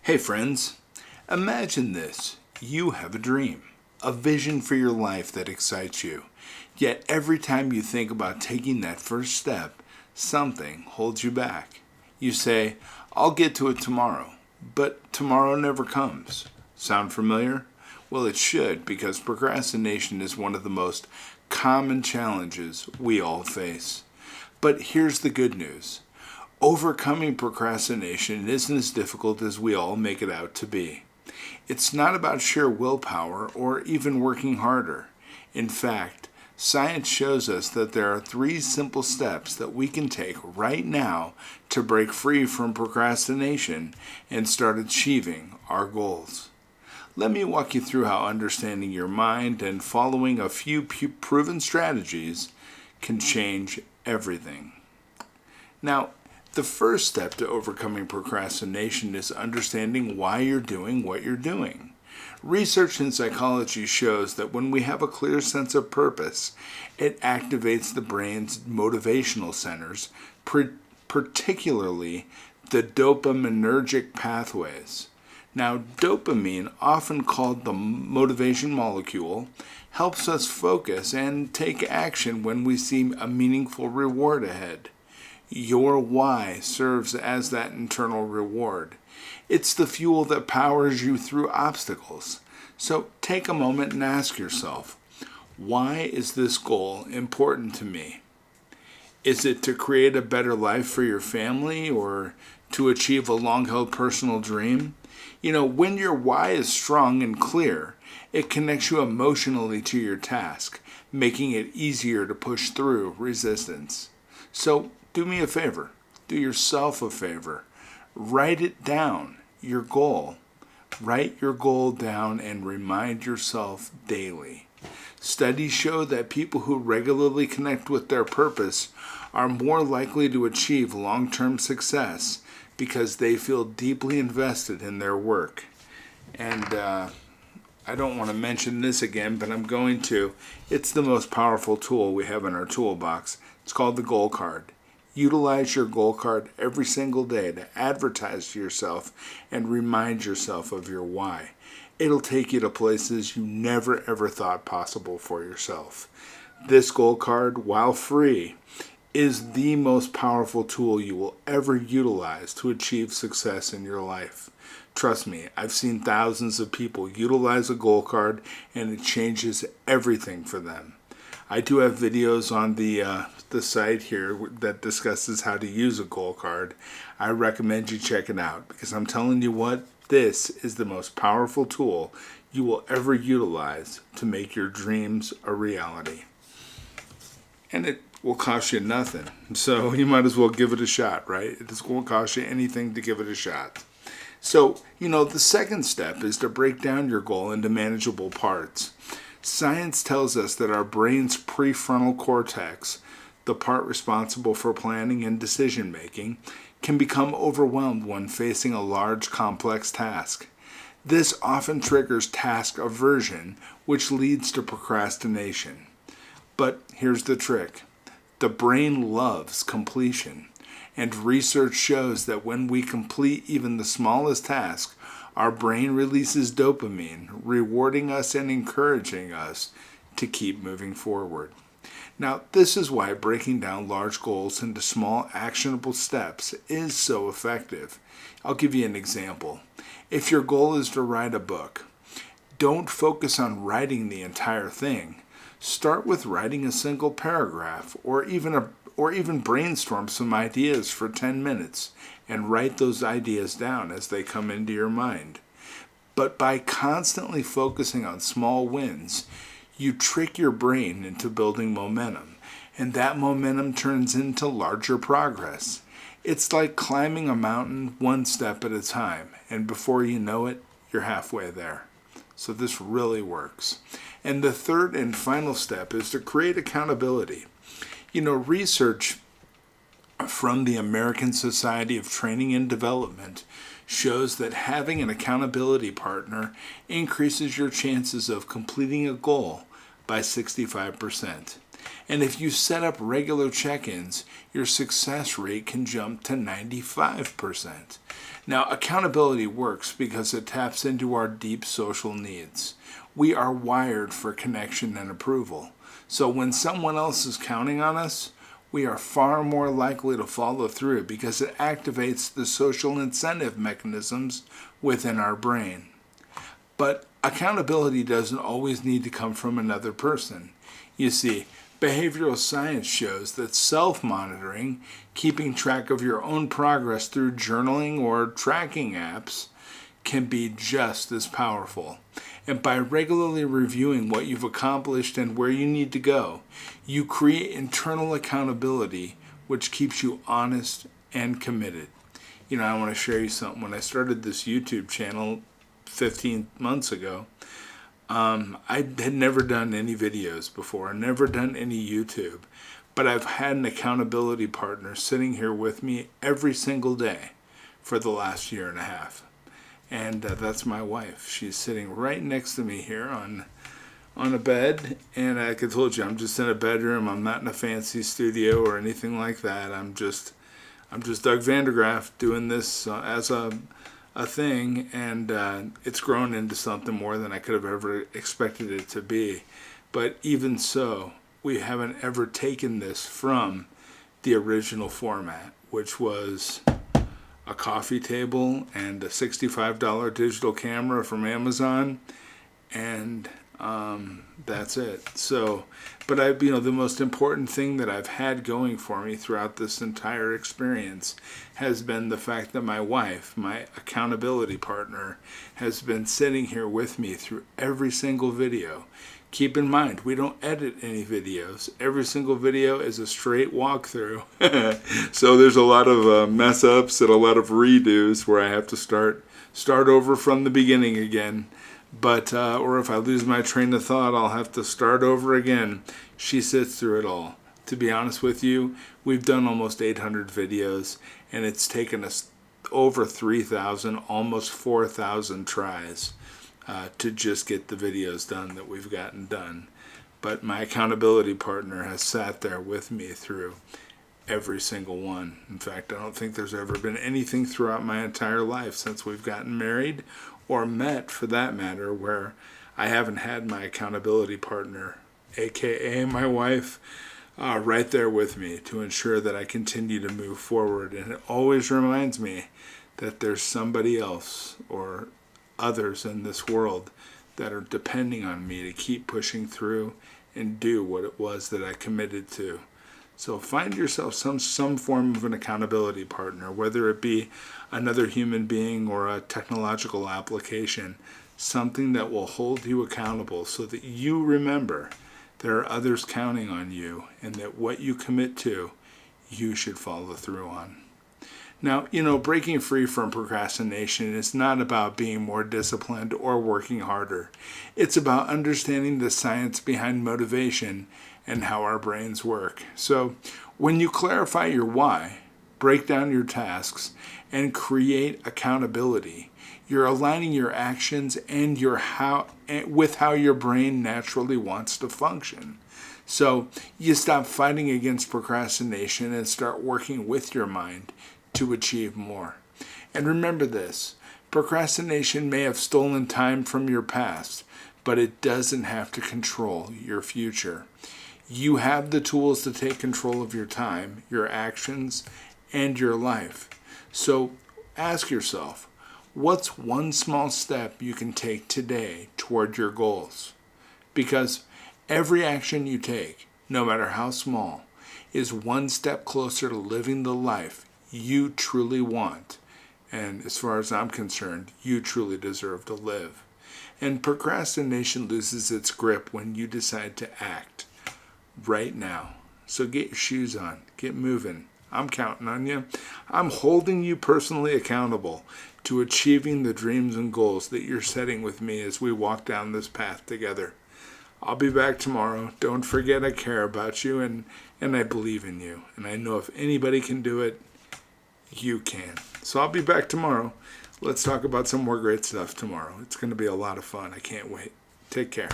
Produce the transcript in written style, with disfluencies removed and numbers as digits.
Hey friends, imagine this. You have a dream, a vision for your life that excites you. Yet every time you think about taking that first step, something holds you back. You say, I'll get to it tomorrow, but tomorrow never comes. Sound familiar? Well, it should, because procrastination is one of the most common challenges we all face. But here's the good news. Overcoming procrastination isn't as difficult as we all make it out to be. It's not about sheer willpower or even working harder. In fact, science shows us that there are 3 simple steps that we can take right now to break free from procrastination and start achieving our goals. Let me walk you through how understanding your mind and following a few proven strategies can change everything. Now, the first step to overcoming procrastination is understanding why you're doing what you're doing. Research in psychology shows that when we have a clear sense of purpose, it activates the brain's motivational centers, particularly the dopaminergic pathways. Now, dopamine, often called the motivation molecule, helps us focus and take action when we see a meaningful reward ahead. Your why serves as that internal reward. It's the fuel that powers you through obstacles. So take a moment and ask yourself, why is this goal important to me? Is it to create a better life for your family or to achieve a long-held personal dream? When your why is strong and clear, it connects you emotionally to your task, making it easier to push through resistance. So do me a favor. Do yourself a favor. Write it down, your goal. Write your goal down and remind yourself daily. Studies show that people who regularly connect with their purpose are more likely to achieve long-term success because they feel deeply invested in their work. And I don't want to mention this again, but I'm going to. It's the most powerful tool we have in our toolbox. It's called the goal card. Utilize your goal card every single day to advertise to yourself and remind yourself of your why. It'll take you to places you never ever thought possible for yourself. This goal card, while free, is the most powerful tool you will ever utilize to achieve success in your life. Trust me, I've seen thousands of people utilize a goal card and it changes everything for them. I do have videos on the site here that discusses how to use a goal card. I recommend you check it out because I'm telling you what, this is the most powerful tool you will ever utilize to make your dreams a reality. And it will cost you nothing. So you might as well give it a shot, right? It just won't cost you anything to give it a shot. So, the second step is to break down your goal into manageable parts. Science tells us that our brain's prefrontal cortex, the part responsible for planning and decision making, can become overwhelmed when facing a large, complex task. This often triggers task aversion, which leads to procrastination. But here's the trick. The brain loves completion, and research shows that when we complete even the smallest task, our brain releases dopamine, rewarding us and encouraging us to keep moving forward. Now, this is why breaking down large goals into small, actionable steps is so effective. I'll give you an example. If your goal is to write a book, don't focus on writing the entire thing. Start with writing a single paragraph or even brainstorm some ideas for 10 minutes and write those ideas down as they come into your mind. But by constantly focusing on small wins, you trick your brain into building momentum, and that momentum turns into larger progress. It's like climbing a mountain one step at a time, and before you know it, you're halfway there. So this really works. And the third and final step is to create accountability. Research from the American Society of Training and Development shows that having an accountability partner increases your chances of completing a goal by 65%. And if you set up regular check-ins, your success rate can jump to 95%. Now, accountability works because it taps into our deep social needs. We are wired for connection and approval. So when someone else is counting on us, we are far more likely to follow through because it activates the social incentive mechanisms within our brain. But accountability doesn't always need to come from another person. You see, behavioral science shows that self-monitoring, keeping track of your own progress through journaling or tracking apps, can be just as powerful. And by regularly reviewing what you've accomplished and where you need to go, you create internal accountability, which keeps you honest and committed. You know, I want to share you something. When I started this YouTube channel 15 months ago, I had never done any videos before, never done any YouTube, but I've had an accountability partner sitting here with me every single day for the last year and a half. And that's my wife. She's sitting right next to me here on a bed, and like I told you, I'm just in a bedroom. I'm not in a fancy studio or anything like that. I'm just Doug Vandergraph doing this as a thing, and it's grown into something more than I could have ever expected it to be. But even so, we haven't ever taken this from the original format, which was a coffee table and a $65 digital camera from Amazon, and that's it. So, but the most important thing that I've had going for me throughout this entire experience has been the fact that my wife, my accountability partner, has been sitting here with me through every single video. Keep in mind, we don't edit any videos. Every single video is a straight walkthrough. So there's a lot of mess ups and a lot of redos where I have to start over from the beginning again. But or if I lose my train of thought, I'll have to start over again. She sits through it all. To be honest with you, we've done almost 800 videos, and it's taken us over 3,000, almost 4,000 tries to just get the videos done that we've gotten done. But my accountability partner has sat there with me through every single one. In fact, I don't think there's ever been anything throughout my entire life since we've gotten married, or met for that matter, where I haven't had my accountability partner, aka my wife, right there with me to ensure that I continue to move forward. And it always reminds me that there's somebody else or others in this world that are depending on me to keep pushing through and do what it was that I committed to. So find yourself some form of an accountability partner, whether it be another human being or a technological application, something that will hold you accountable so that you remember there are others counting on you and that what you commit to, you should follow through on. Now, breaking free from procrastination is not about being more disciplined or working harder. It's about understanding the science behind motivation and how our brains work. So, when you clarify your why, break down your tasks, and create accountability, you're aligning your actions and with how your brain naturally wants to function. So, you stop fighting against procrastination and start working with your mind to achieve more. And remember this, procrastination may have stolen time from your past, but it doesn't have to control your future. You have the tools to take control of your time, your actions, and your life. So ask yourself, what's one small step you can take today toward your goals? Because every action you take, no matter how small, is one step closer to living the life you truly want. And as far as I'm concerned, you truly deserve to live. And procrastination loses its grip when you decide to act right now. So get your shoes on, get moving. I'm counting on you. I'm holding you personally accountable to achieving the dreams and goals that you're setting with me as we walk down this path together. I'll be back tomorrow. Don't forget I care about you and I believe in you. And I know if anybody can do it, you can. So I'll be back tomorrow. Let's talk about some more great stuff tomorrow. It's going to be a lot of fun. I can't wait. Take care.